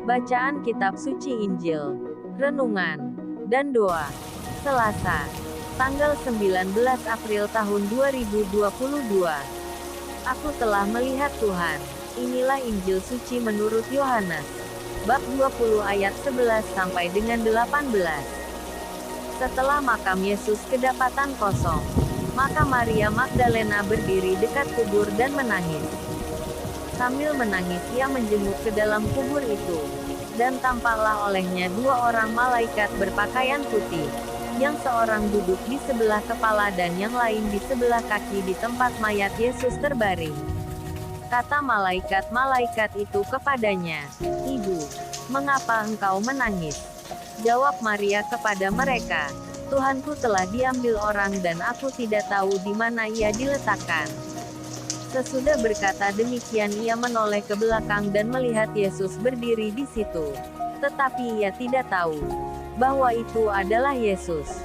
Bacaan Kitab Suci Injil, Renungan, dan Doa. Selasa, tanggal 19 April tahun 2022. Aku telah melihat Tuhan. Inilah Injil Suci menurut Yohanes. Bab 20 ayat 11 sampai dengan 18. Setelah makam Yesus kedapatan kosong, maka Maria Magdalena berdiri dekat kubur dan menangis. Sambil menangis ia menjenguk ke dalam kubur itu, dan tampaklah olehnya dua orang malaikat berpakaian putih, yang seorang duduk di sebelah kepala dan yang lain di sebelah kaki di tempat mayat Yesus terbaring. Kata malaikat-malaikat itu kepadanya, "Ibu, mengapa engkau menangis?" Jawab Maria kepada mereka, "Tuhanku telah diambil orang dan aku tidak tahu di mana ia diletakkan." Sesudah berkata demikian ia menoleh ke belakang dan melihat Yesus berdiri di situ. Tetapi ia tidak tahu bahwa itu adalah Yesus.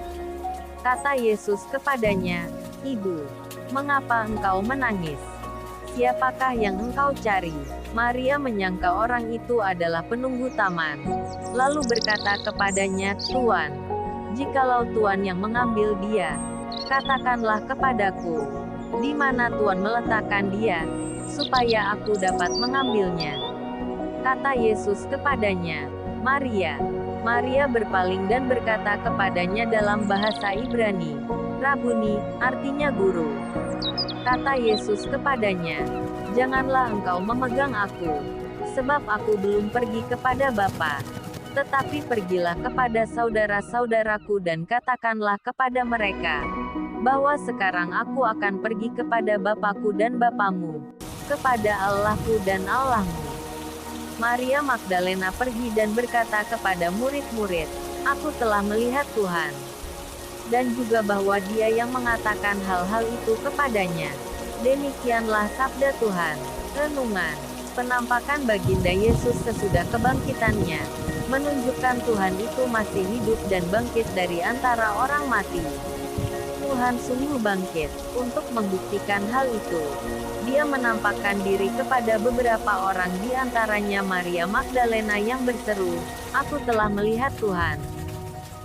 Kata Yesus kepadanya, "Ibu, mengapa engkau menangis? Siapakah yang engkau cari?" Maria menyangka orang itu adalah penunggu taman. Lalu berkata kepadanya, "Tuan, jikalau Tuan yang mengambil dia, katakanlah kepadaku, di mana Tuan meletakkan dia, supaya aku dapat mengambilnya." Kata Yesus kepadanya, "Maria." Maria berpaling dan berkata kepadanya dalam bahasa Ibrani, "Rabuni," artinya guru. Kata Yesus kepadanya, "Janganlah engkau memegang aku, sebab aku belum pergi kepada Bapa. Tetapi pergilah kepada saudara-saudaraku dan katakanlah kepada mereka, bahwa sekarang aku akan pergi kepada Bapakku dan Bapamu, kepada Allahku dan Allahmu." Maria Magdalena pergi dan berkata kepada murid-murid, "Aku telah melihat Tuhan." Dan juga bahwa Dia yang mengatakan hal-hal itu kepadanya. Demikianlah sabda Tuhan. Renungan. Penampakan baginda Yesus sesudah kebangkitannya, menunjukkan Tuhan itu masih hidup dan bangkit dari antara orang mati. Tuhan sungguh bangkit. Untuk membuktikan hal itu, Dia menampakkan diri kepada beberapa orang, di antaranya Maria Magdalena yang berseru, "Aku telah melihat Tuhan."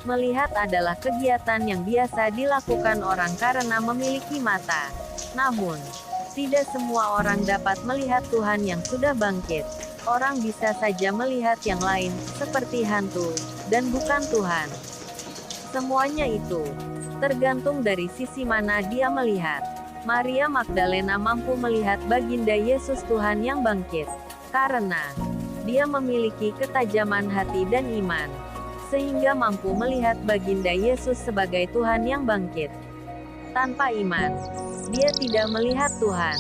Melihat adalah kegiatan yang biasa dilakukan orang karena memiliki mata. Namun, tidak semua orang dapat melihat Tuhan yang sudah bangkit. Orang bisa saja melihat yang lain, seperti hantu, dan bukan Tuhan. Semuanya itu tergantung dari sisi mana dia melihat. Maria Magdalena mampu melihat baginda Yesus Tuhan yang bangkit, karena dia memiliki ketajaman hati dan iman, sehingga mampu melihat baginda Yesus sebagai Tuhan yang bangkit. Tanpa iman, dia tidak melihat Tuhan.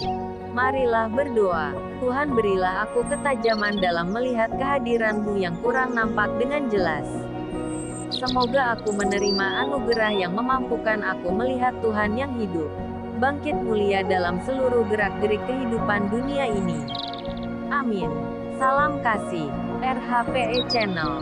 Marilah berdoa, "Tuhan, berilah aku ketajaman dalam melihat kehadiran-Mu yang kurang nampak dengan jelas. Semoga aku menerima anugerah yang memampukan aku melihat Tuhan yang hidup, bangkit mulia dalam seluruh gerak-gerik kehidupan dunia ini. Amin." Salam kasih. RHPE Channel.